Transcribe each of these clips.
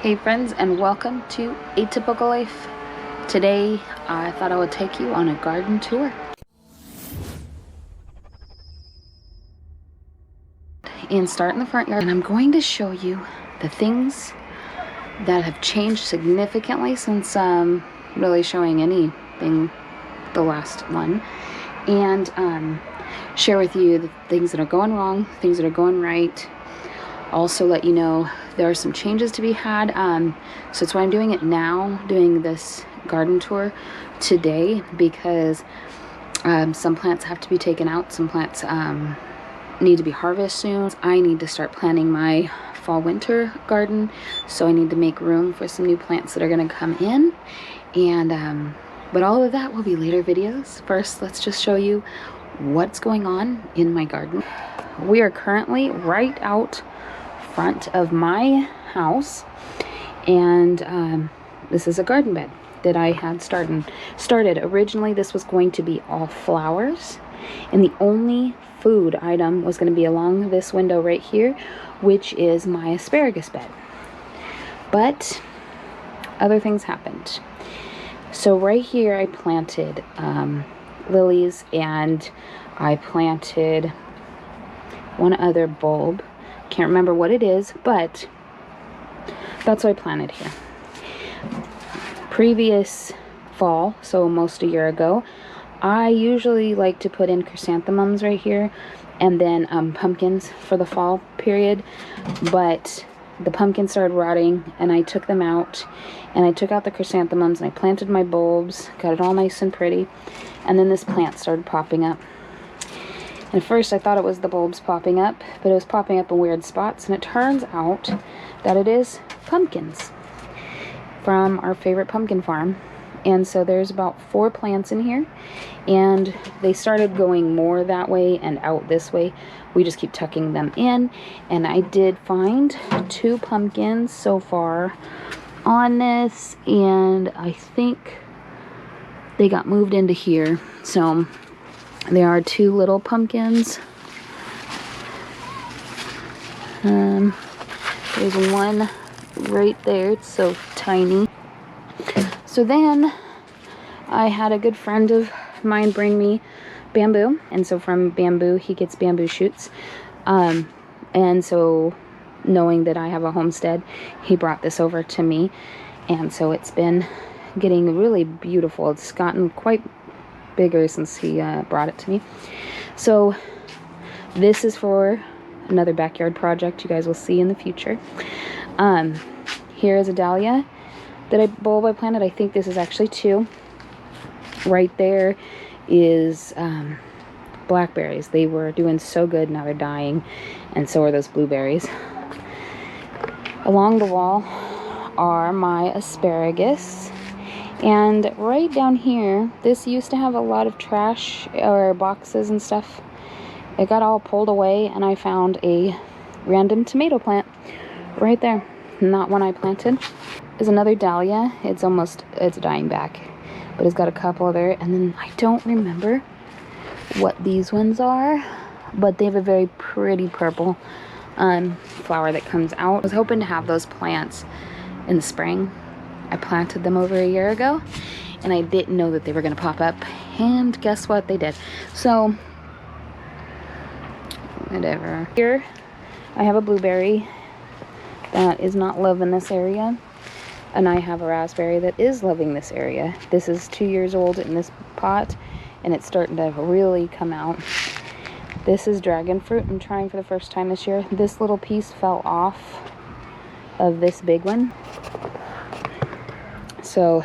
Hey friends, and welcome to Atypical Life. Today I thought I would take you on a garden tour and start in the front yard, and I'm going to show you the things that have changed significantly since really showing anything the last one, and share with you the things that are going wrong, things that are going right. Also let you know there are some changes to be had, so that's why I'm doing it now, doing this garden tour today, because some plants have to be taken out, some plants need to be harvested soon. I need to start planning my fall winter garden, so I need to make room for some new plants that are going to come in, and but all of that will be later videos. First, let's just show you what's going on in my garden. We are currently right out front of my house, and this is a garden bed that I had started. Originally this was going to be all flowers, and the only food item was going to be along this window right here, which is my asparagus bed. But other things happened. So right here I planted lilies, and I planted one other bulb. Can't remember what it is, but that's what I planted here. Previous fall, so almost a year ago, I usually like to put in chrysanthemums right here, and then pumpkins for the fall period, but the pumpkins started rotting, and I took them out, and I took out the chrysanthemums, and I planted my bulbs, got it all nice and pretty, and then this plant started popping up. And at first I thought it was the bulbs popping up, but it was popping up in weird spots, and it turns out that it is pumpkins from our favorite pumpkin farm. And so there's about 4 plants in here, and they started going more that way and out this way. We just keep tucking them in, and I did find 2 pumpkins so far on this, and I think they got moved into here. So there are 2 little pumpkins. There's one right there. It's so tiny. So then I had a good friend of mine bring me bamboo, and so from bamboo he gets bamboo shoots. And so knowing that I have a homestead, he brought this over to me, and so it's been getting really beautiful. It's gotten quite bigger since he brought it to me. So this is for another backyard project you guys will see in the future. Here is a dahlia bulb I planted. I think this is actually 2. Right there is blackberries. They were doing so good, now they're dying, and so are those blueberries. Along the wall are my asparagus. And right down here, this used to have a lot of trash or boxes and stuff. It got all pulled away, and I found a random tomato plant right there. Not one I planted. There's another dahlia. It's dying back, but it's got a couple other, and then I don't remember what these ones are, but they have a very pretty purple flower that comes out. I was hoping to have those plants in the spring. I planted them over a year ago, and I didn't know that they were going to pop up, and guess what? They did. So whatever. Here I have a blueberry that is not loving this area, and I have a raspberry that is loving this area. This is 2 years old in this pot, and it's starting to really come out. This is dragon fruit. I'm trying for the first time this year. This little piece fell off of this big one. So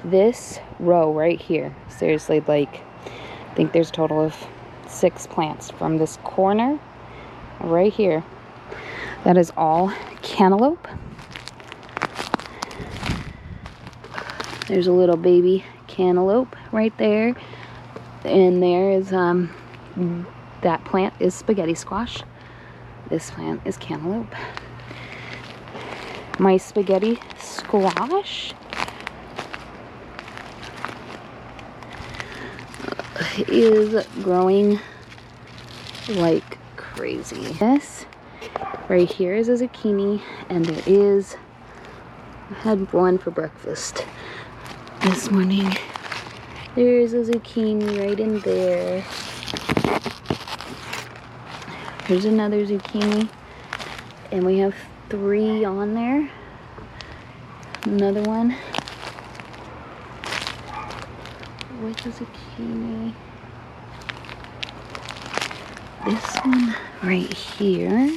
this row right here, seriously, like, I think there's a total of 6 plants from this corner right here. That is all cantaloupe. There's a little baby cantaloupe right there, and there is that plant is spaghetti squash. This plant is cantaloupe. My spaghetti squash is growing like crazy. This right here is a zucchini, and there is I had one for breakfast this morning. There's a zucchini right in there. Here's another zucchini. And we have 3 on there. Another one with a zucchini. This one right here.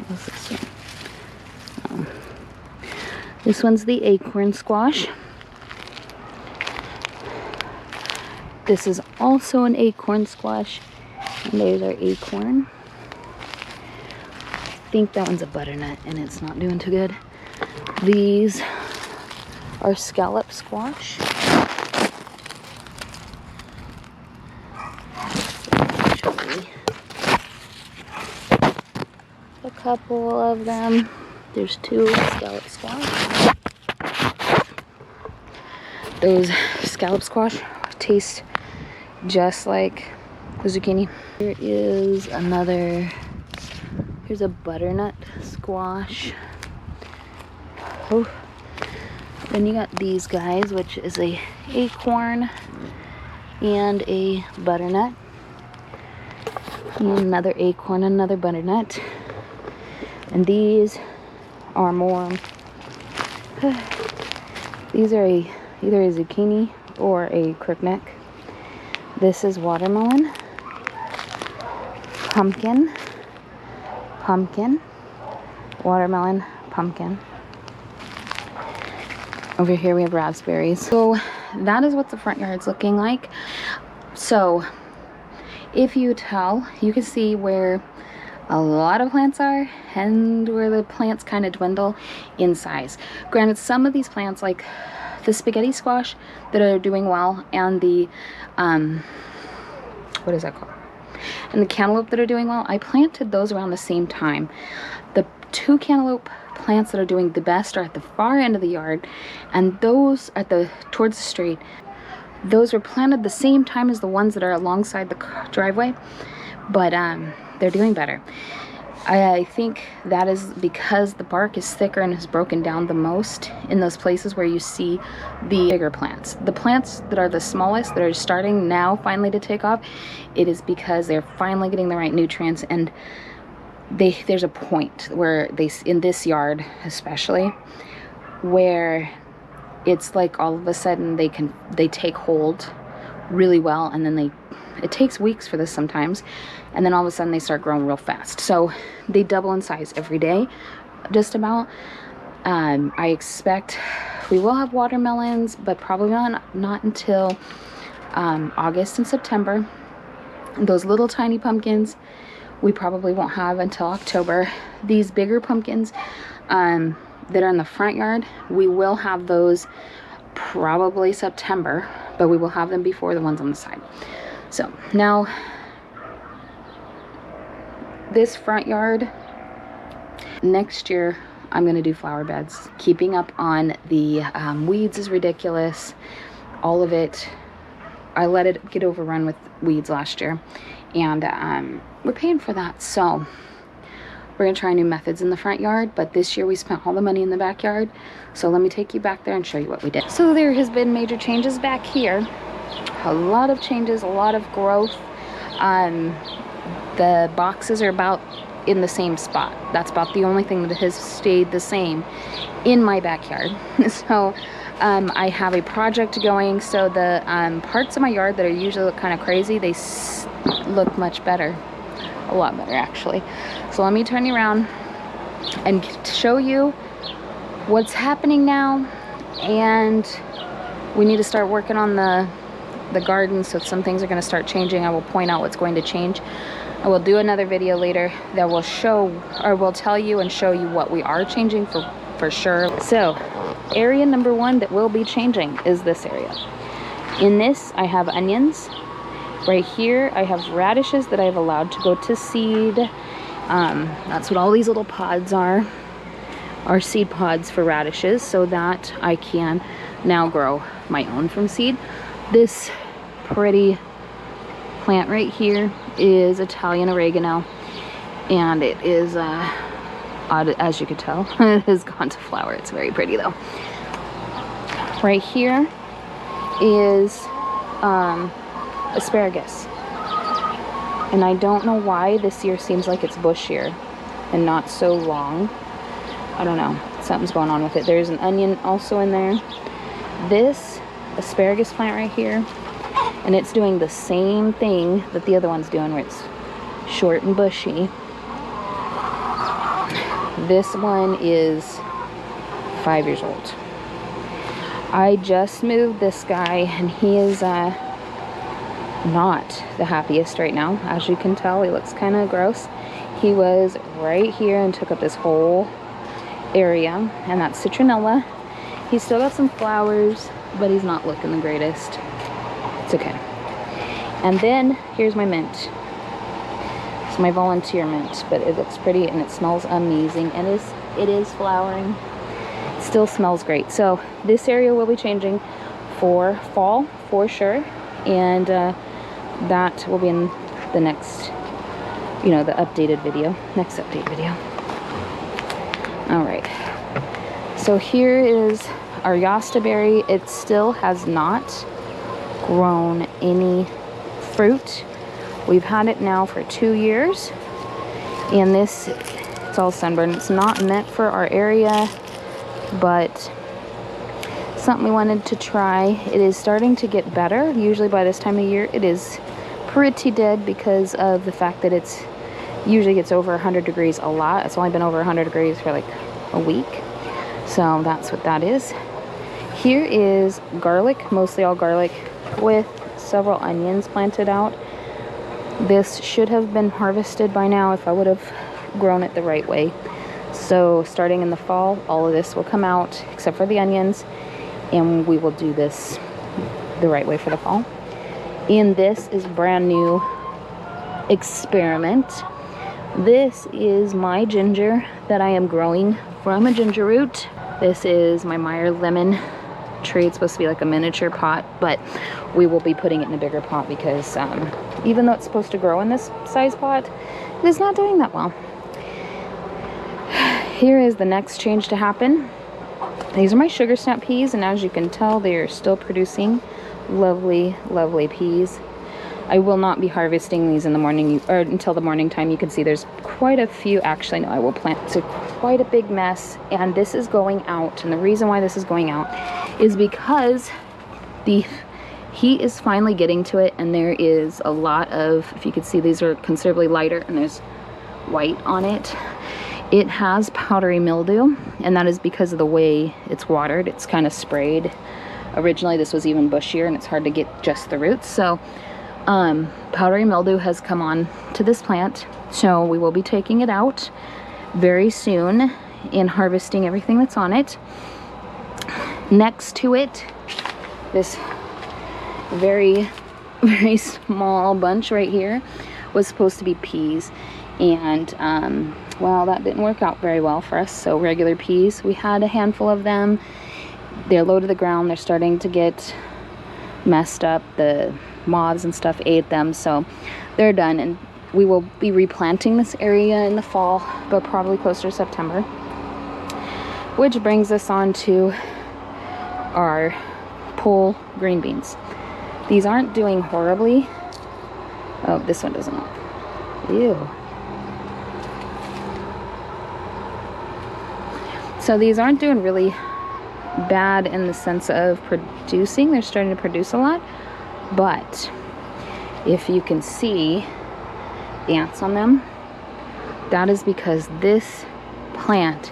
What's this one? Oh. This one's the acorn squash. This is also an acorn squash. And there's our acorn. I think that one's a butternut and it's not doing too good. These are scallop squash. A couple of them. There's 2 scallop squash. Those scallop squash taste just like the zucchini. Here is another, here's a butternut squash. Oh. Then you got these guys, which is a acorn and a butternut. And another acorn, another butternut. And these are more, these are either a zucchini or a crookneck. This is watermelon, pumpkin, pumpkin, watermelon, pumpkin. Over here we have raspberries. So that is what the front yard's looking like. So if you tell, you can see where a lot of plants are and where the plants kind of dwindle in size. Granted, some of these plants, like the spaghetti squash, that are doing well, and the what is that called, and the cantaloupe that are doing well, I planted those around the same time. The 2 cantaloupe plants that are doing the best are at the far end of the yard, and those at the towards the street, those were planted the same time as the ones that are alongside the driveway, but they're doing better. I think that is because the bark is thicker and has broken down the most in those places where you see the bigger plants. The plants that are the smallest, that are starting now finally to take off, it is because they're finally getting the right nutrients, and there's a point where in this yard especially, where it's like all of a sudden they take hold really well, and then it takes weeks for this sometimes, and then all of a sudden they start growing real fast. So they double in size every day, just about. I expect we will have watermelons, but probably not until August and September. Those little tiny pumpkins we probably won't have until October. These bigger pumpkins that are in the front yard, we will have those probably September, but we will have them before the ones on the side. So now this front yard, next year I'm going to do flower beds. Keeping up on the weeds is ridiculous. All of it, I let it get overrun with weeds last year, and we're paying for that. So we're going to try new methods in the front yard, but this year we spent all the money in the backyard. So let me take you back there and show you what we did. So there has been major changes back here. A lot of changes, a lot of growth. The boxes are about in the same spot. That's about the only thing that has stayed the same in my backyard. So I have a project going, so the parts of my yard that are usually look kind of crazy, they look much better. A lot better, actually. So let me turn you around and show you what's happening now. And we need to start working on the garden, so some things are going to start changing. I will point out what's going to change. I will do another video later that will show, or will tell you and show you what we are changing for sure. So area number 1 that will be changing is this area. In this I have onions. Right here I have radishes that I've allowed to go to seed. That's what all these little pods are seed pods for radishes, so that I can now grow my own from seed. This pretty plant right here is Italian oregano, and it is as you could tell. It has gone to flower. It's very pretty though. Right here is asparagus. And I don't know why this year seems like it's bushier and not so long. I don't know. Something's going on with it. There's an onion also in there. This asparagus plant right here, and it's doing the same thing that the other one's doing, where it's short and bushy. This one is 5 years old. I just moved this guy, and he is not the happiest right now. As you can tell, he looks kind of gross. He was right here and took up this whole area, and that's citronella. He's still got some flowers, but he's not looking the greatest. It's okay. And then here's my mint. It's my volunteer mint, but it looks pretty and it smells amazing, and it is flowering. It still smells great. So this area will be changing for fall for sure, and that will be in the next, you know, the updated video, next update video. All right, so here is our Yasta berry. It still has not grown any fruit. We've had it now for 2 years, and this, it's all sunburned. It's not meant for our area, but something we wanted to try. It is starting to get better. Usually by this time of year it is pretty dead because of the fact that it's usually gets over 100 degrees a lot. It's only been over 100 degrees for like a week. So that's what that is. Here is garlic, mostly all garlic, with several onions planted out. This should have been harvested by now if I would have grown it the right way. So starting in the fall, all of this will come out except for the onions, and we will do this the right way for the fall. And this is brand new experiment. This is my ginger that I am growing from a ginger root. This is my Meyer lemon tree. It's supposed to be like a miniature pot, but we will be putting it in a bigger pot because even though it's supposed to grow in this size pot, it is not doing that well. Here is the next change to happen. These are my sugar snap peas, and as you can tell, they are still producing lovely, lovely peas. I will not be harvesting these in the morning or until the morning time. You can see there's quite a few. Actually, no, I will plant. It's quite a big mess, and this is going out. And the reason why this is going out is because the heat is finally getting to it, and there is a lot of, if you can see, these are considerably lighter, and there's white on it. It has powdery mildew, and that is because of the way it's watered. It's kind of sprayed. Originally, this was even bushier, and it's hard to get just the roots. So powdery mildew has come on to this plant, so we will be taking it out very soon and harvesting everything that's on it. Next to it, this very, very small bunch right here was supposed to be peas, and well, that didn't work out very well for us. So regular peas, we had a handful of them. They're low to the ground. They're starting to get messed up. The moths and stuff ate them, so they're done, and we will be replanting this area in the fall, but probably closer to September. Which brings us on to our pole green beans. These aren't doing horribly. Oh, this one doesn't. Ew. So these aren't doing really bad in the sense of producing. They're starting to produce a lot, but if you can see ants on them, that is because this plant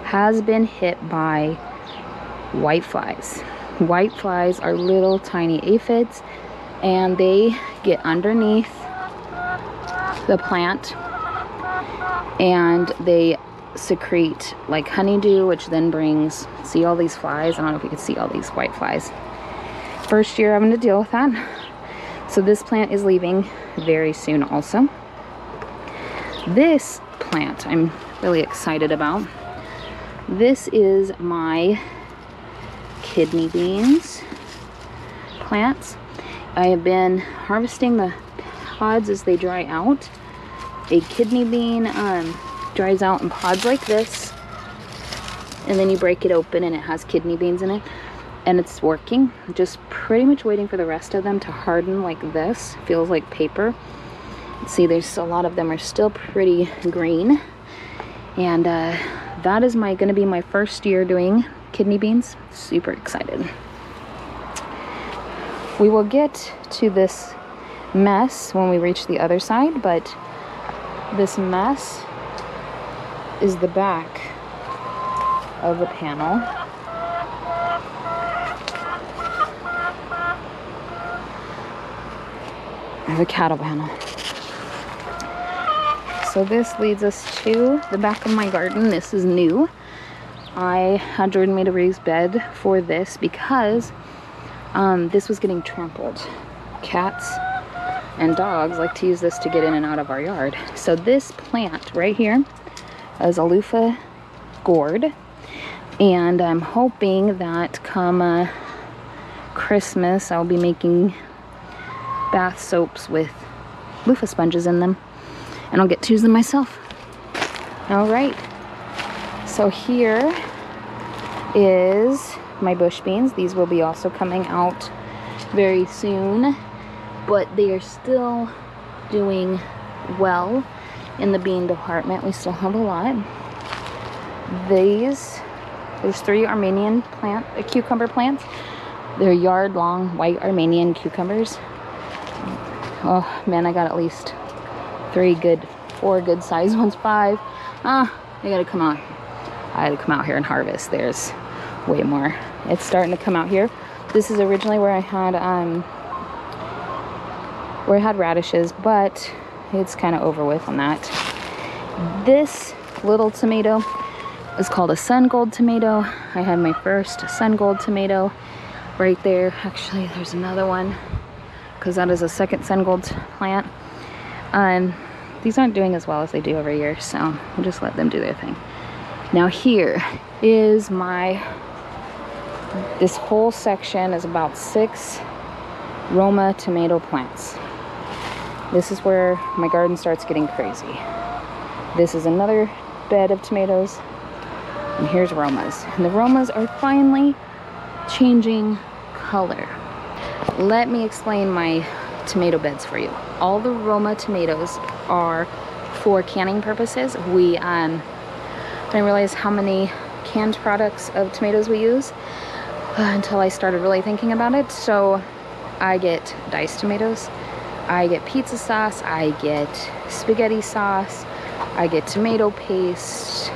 has been hit by white flies. White flies are little tiny aphids, and they get underneath the plant and they secrete like honeydew, which then brings, see all these flies? I don't know if you can see all these white flies. First year I'm going to deal with that. So this plant is leaving very soon also. This plant I'm really excited about. This is my kidney beans plants. I have been harvesting the pods as they dry out. A kidney bean dries out in pods like this, and then you break it open and it has kidney beans in it, and it's working. Just pretty much waiting for the rest of them to harden like this. Feels like paper. See, there's a lot of them are still pretty green, and that is gonna be my first year doing kidney beans. Super excited. We will get to this mess when we reach the other side, but this mess is the back of the panel. Of a cattle panel. So this leads us to the back of my garden. This is new. I had Jordan made a raised bed for this because this was getting trampled. Cats and dogs like to use this to get in and out of our yard. So this plant right here is a loofah gourd, and I'm hoping that come Christmas I'll be making bath soaps with loofah sponges in them, and I'll get to use them myself. All right, so here is my bush beans. These will be also coming out very soon, but they are still doing well in the bean department. We still have a lot. There's 3 Armenian cucumber plants. They're yard-long white Armenian cucumbers. Oh man, I got at least 4 good sized ones, 5. I gotta come out. I had to come out here and harvest. There's way more. It's starting to come out here. This is originally where I had radishes, but it's kind of over with on that. This little tomato is called a sun gold tomato. I had my first sun gold tomato right there. Actually, there's another one, because that is a second sun gold plant. These aren't doing as well as they do every year, so we'll just let them do their thing. Now here is this whole section is about 6 Roma tomato plants. This is where my garden starts getting crazy. This is another bed of tomatoes, and here's Romas. And the Romas are finally changing color. Let me explain my tomato beds for you. All the Roma tomatoes are for canning purposes. We didn't realize how many canned products of tomatoes we use until I started really thinking about it. So I get diced tomatoes, I get pizza sauce, I get spaghetti sauce, I get tomato paste,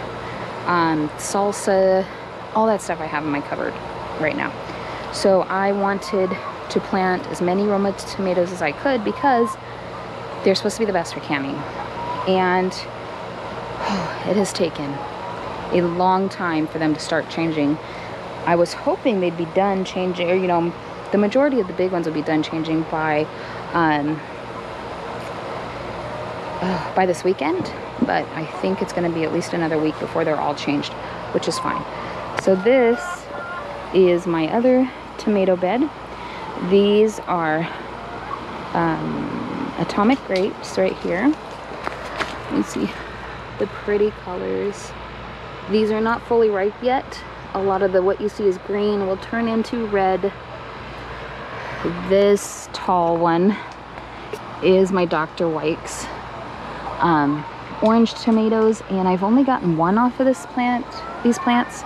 salsa, all that stuff I have in my cupboard right now. So I wanted to plant as many Roma tomatoes as I could because they're supposed to be the best for canning. And it has taken a long time for them to start changing. I was hoping they'd be done changing, or the majority of the big ones would be done changing by this weekend, but I think it's going to be at least another week before they're all changed, which is fine. So this is my other tomato bed. These are atomic grapes right here. Let me see the pretty colors. These are not fully ripe yet. A lot of what you see is green will turn into red. This tall one is my Dr. Wykes orange tomatoes, and I've only gotten one off of these plants,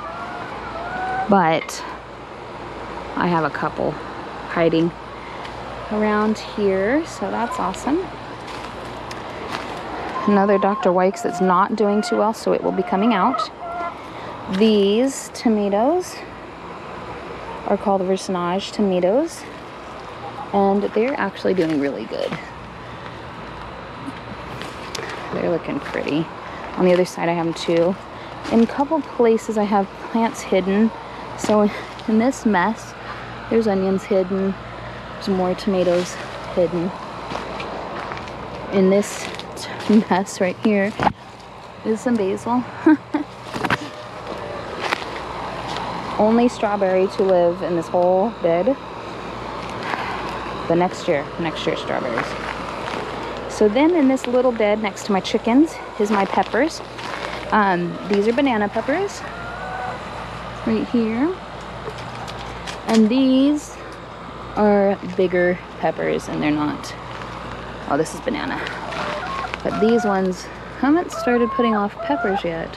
but I have a couple hiding around here, so that's awesome. Another Dr. Wykes that's not doing too well, so it will be coming out. These tomatoes are called Versanage tomatoes, and they're actually doing really good. They're looking pretty. On the other side I have them too. In a couple places I have plants hidden. So in this mess, there's onions hidden. There's more tomatoes hidden. In this mess right here is some basil. Only strawberry to live in this whole bed. The next year strawberries. So then in this little bed next to my chickens is my peppers. These are banana peppers right here. And these are bigger peppers, and they're not. Oh, this is banana. But these ones haven't started putting off peppers yet.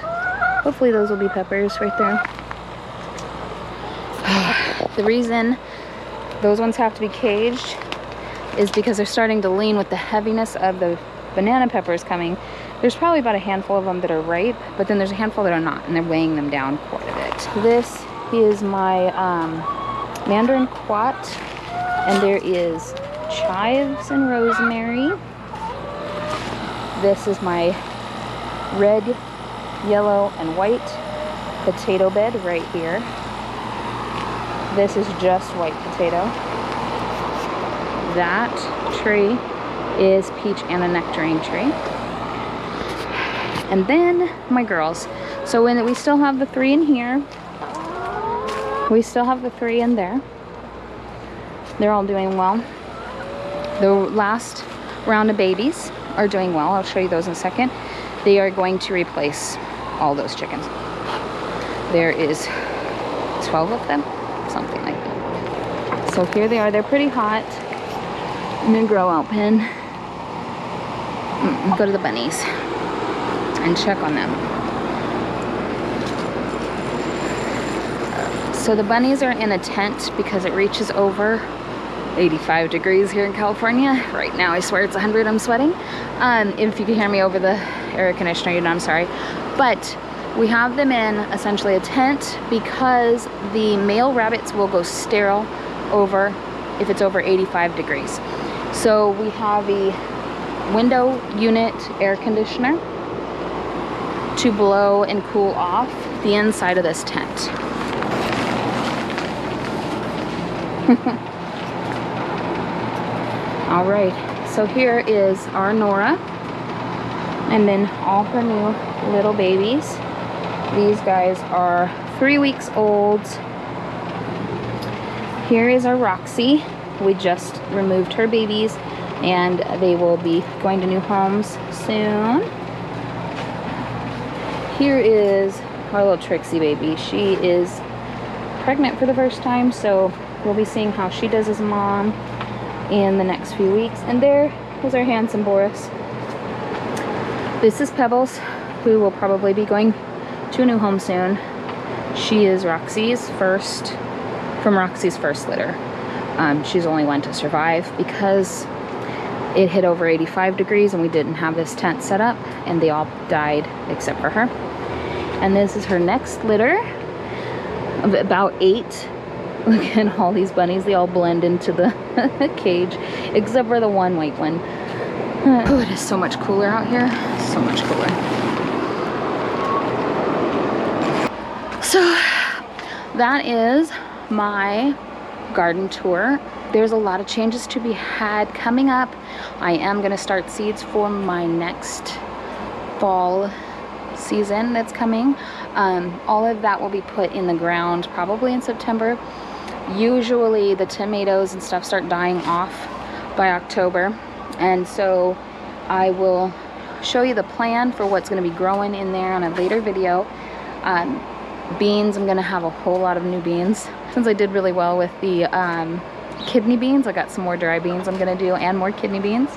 Hopefully those will be peppers right there. The reason those ones have to be caged is because they're starting to lean with the heaviness of the banana peppers coming. There's probably about a handful of them that are ripe, but then there's a handful that are not, and they're weighing them down quite a bit. This is my mandarin quat, and there is chives and rosemary. This is my red, yellow, and white potato bed right here. This is just white potato. That tree is peach and a nectarine tree. And then my girls. So when we still have the 3 in here, we still have the 3 in there. They're all doing well. The last round of babies are doing well. I'll show you those in a second. They are going to replace all those chickens. There is 12 of them, something like that. So here they are. They're pretty hot in their grow out pen. Go to the bunnies and check on them. So the bunnies are in a tent because it reaches over 85 degrees here in California. Right now, I swear it's 100, I'm sweating. If you can hear me over the air conditioner, you know, I'm sorry. But we have them in essentially a tent because the male rabbits will go sterile if it's over 85 degrees. So we have a window unit air conditioner to blow and cool off the inside of this tent. All right, so here is our Nora, and then all her new little babies. These guys are 3 weeks old. Here is our Roxy. We just removed her babies, and they will be going to new homes soon. Here is our little Trixie baby. She is pregnant for the first time, so we'll be seeing how she does as a mom in the next few weeks. And there is our handsome Boris. This is Pebbles, who will probably be going to a new home soon. She is Roxy's first litter. She's only one to survive because it hit over 85 degrees and we didn't have this tent set up, and they all died except for her. And this is her next litter of about 8. Look at all these bunnies. They all blend into the cage, except for the one white one. Oh, it is so much cooler out here. So much cooler. So that is my garden tour. There's a lot of changes to be had coming up. I am going to start seeds for my next fall season that's coming. All of that will be put in the ground probably in September. Usually the tomatoes and stuff start dying off by October, and so I will show you the plan for what's going to be growing in there on a later video. Beans, I'm going to have a whole lot of new beans. Since I did really well with the kidney beans, I got some more dry beans I'm going to do, and more kidney beans.